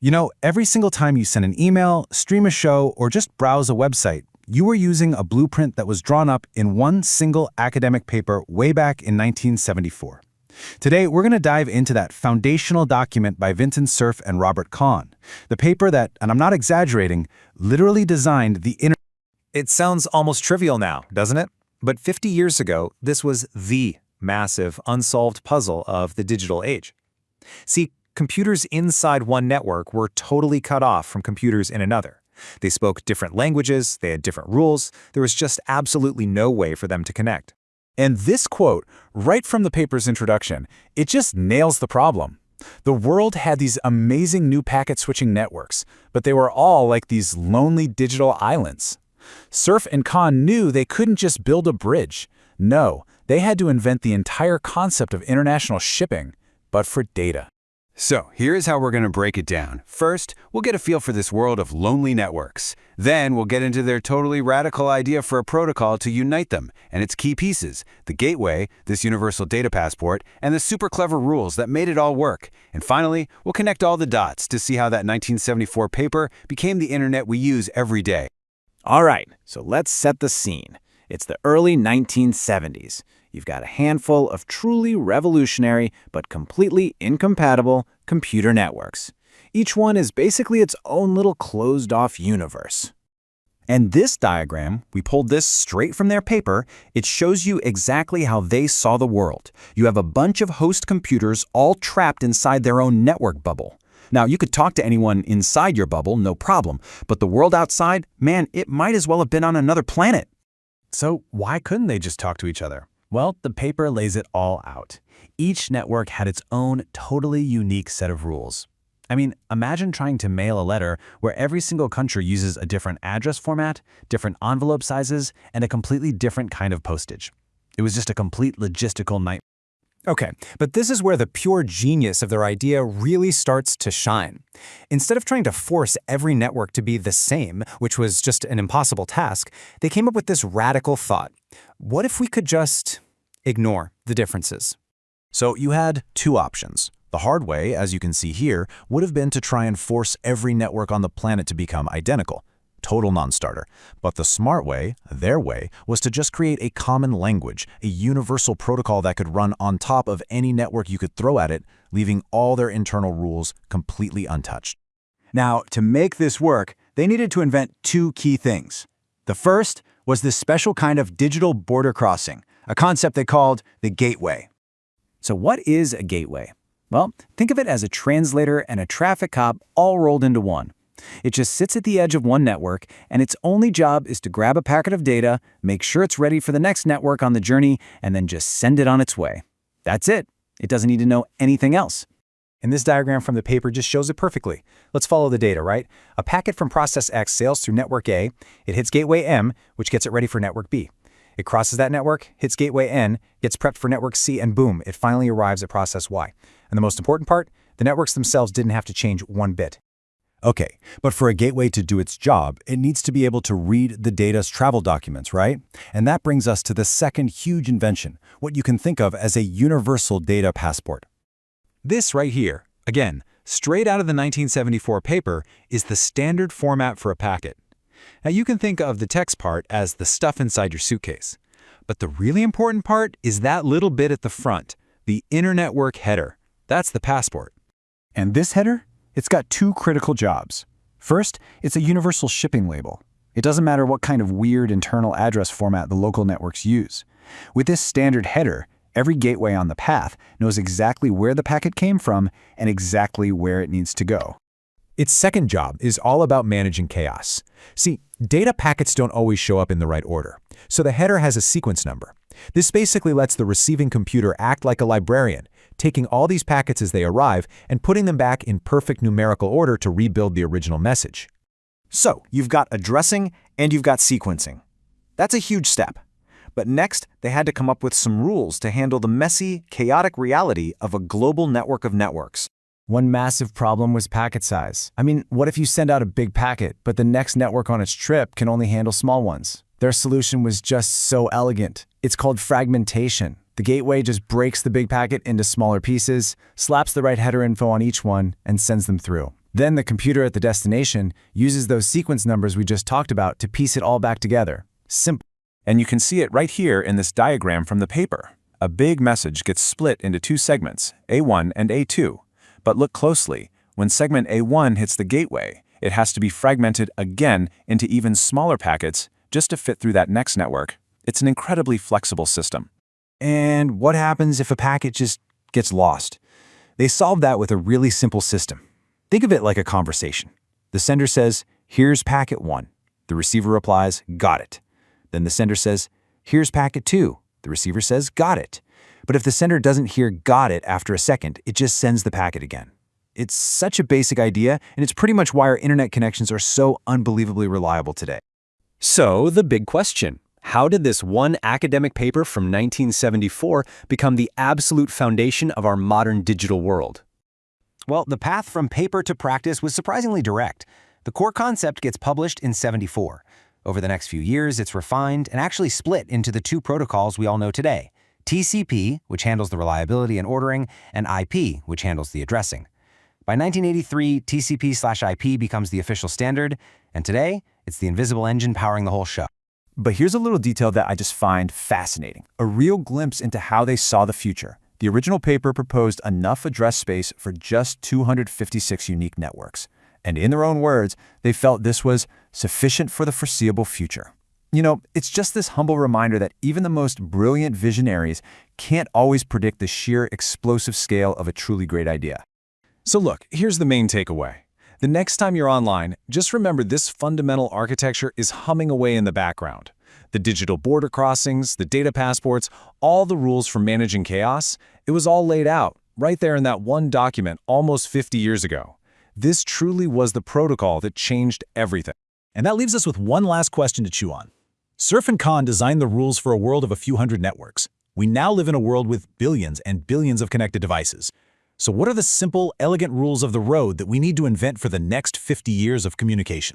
You know, every single time you send an email, stream a show, or just browse a website, you were using a blueprint that was drawn up in one single academic paper way back in 1974. Today, we're going to dive into that foundational document by Vinton, Cerf, and Robert Kahn, the paper that, and I'm not exaggerating, literally designed the internet. It sounds almost trivial now, doesn't it? But 50 years ago, this was the massive, unsolved puzzle of the digital age. See, computers inside one network were totally cut off from computers in another. They spoke different languages, they had different rules, there was just absolutely no way for them to connect. And this quote, right from the paper's introduction, it just nails the problem. The world had these amazing new packet switching networks, but they were all like these lonely digital islands. Cerf and Kahn knew they couldn't just build a bridge. No, they had to invent the entire concept of international shipping, but for data. So here's how we're going to break it down. First, we'll get a feel for this world of lonely networks. Then we'll get into their totally radical idea for a protocol to unite them and its key pieces, the gateway, this universal data passport, and the super clever rules that made it all work. And finally, we'll connect all the dots to see how that 1974 paper became the internet we use every day. All right, so let's set the scene. It's the early 1970s. You've got a handful of truly revolutionary but completely incompatible computer networks. Each one is basically its own little closed-off universe. And this diagram, we pulled this straight from their paper, it shows you exactly how they saw the world. You have a bunch of host computers all trapped inside their own network bubble. Now, you could talk to anyone inside your bubble, no problem, but the world outside, man, it might as well have been on another planet. So why couldn't they just talk to each other? Well, the paper lays it all out. Each network had its own totally unique set of rules. I mean, imagine trying to mail a letter where every single country uses a different address format, different envelope sizes, and a completely different kind of postage. It was just a complete logistical nightmare. Okay, but this is where the pure genius of their idea really starts to shine. Instead of trying to force every network to be the same, which was just an impossible task, they came up with this radical thought. What if we could just ignore the differences? So you had two options. The hard way, as you can see here, would have been to try and force every network on the planet to become identical. Total non-starter. But the smart way, their way, was to just create a common language, a universal protocol that could run on top of any network you could throw at it, leaving all their internal rules completely untouched. Now, to make this work, they needed to invent two key things. The first was this special kind of digital border crossing, a concept they called the gateway. So what is a gateway? Well, think of it as a translator and a traffic cop all rolled into one. It just sits at the edge of one network, and its only job is to grab a packet of data, make sure it's ready for the next network on the journey, and then just send it on its way. That's it. It doesn't need to know anything else. And this diagram from the paper just shows it perfectly. Let's follow the data, right? A packet from process X sails through network A. It hits gateway M, which gets it ready for network B. It crosses that network, hits gateway N, gets prepped for network C, and boom, it finally arrives at process Y. And the most important part, the networks themselves didn't have to change one bit. Okay, but for a gateway to do its job, it needs to be able to read the data's travel documents, right? And that brings us to the second huge invention, what you can think of as a universal data passport. This right here, again, straight out of the 1974 paper, is the standard format for a packet. Now you can think of the text part as the stuff inside your suitcase. But the really important part is that little bit at the front, the internetwork header. That's the passport. And this header? It's got two critical jobs. First, it's a universal shipping label. It doesn't matter what kind of weird internal address format the local networks use. With this standard header, every gateway on the path knows exactly where the packet came from and exactly where it needs to go. Its second job is all about managing chaos. See, data packets don't always show up in the right order, so the header has a sequence number. This basically lets the receiving computer act like a librarian, taking all these packets as they arrive and putting them back in perfect numerical order to rebuild the original message. So you've got addressing and you've got sequencing. That's a huge step. But next, they had to come up with some rules to handle the messy, chaotic reality of a global network of networks. One massive problem was packet size. I mean, what if you send out a big packet, but the next network on its trip can only handle small ones? Their solution was just so elegant. It's called fragmentation. The gateway just breaks the big packet into smaller pieces, slaps the right header info on each one, and sends them through. Then the computer at the destination uses those sequence numbers we just talked about to piece it all back together. Simple. And you can see it right here in this diagram from the paper. A big message gets split into two segments, A1 and A2. But look closely. When segment A1 hits the gateway, it has to be fragmented again into even smaller packets just to fit through that next network. It's an incredibly flexible system. And what happens if a packet just gets lost? They solve that with a really simple system. Think of it like a conversation. The sender says, "Here's packet 1." The receiver replies, "Got it." Then the sender says, "Here's packet 2." The receiver says, "Got it." But if the sender doesn't hear "got it" after a second, it just sends the packet again. It's such a basic idea, and it's pretty much why our internet connections are so unbelievably reliable today. So, the big question: how did this one academic paper from 1974 become the absolute foundation of our modern digital world? Well, the path from paper to practice was surprisingly direct. The core concept gets published in '74. Over the next few years, it's refined and actually split into the two protocols we all know today: TCP, which handles the reliability and ordering, and IP, which handles the addressing. By 1983, TCP/IP becomes the official standard, and today, it's the invisible engine powering the whole show. But here's a little detail that I just find fascinating. A real glimpse into how they saw the future. The original paper proposed enough address space for just 256 unique networks. And in their own words, they felt this was sufficient for the foreseeable future. You know, it's just this humble reminder that even the most brilliant visionaries can't always predict the sheer explosive scale of a truly great idea. So look, here's the main takeaway. The next time you're online, just remember this fundamental architecture is humming away in the background. The digital border crossings, the data passports, all the rules for managing chaos, it was all laid out right there in that one document almost 50 years ago. This truly was the protocol that changed everything. And that leaves us with one last question to chew on. Cerf and Kahn designed the rules for a world of a few hundred networks. We now live in a world with billions and billions of connected devices. So what are the simple, elegant rules of the road that we need to invent for the next 50 years of communication?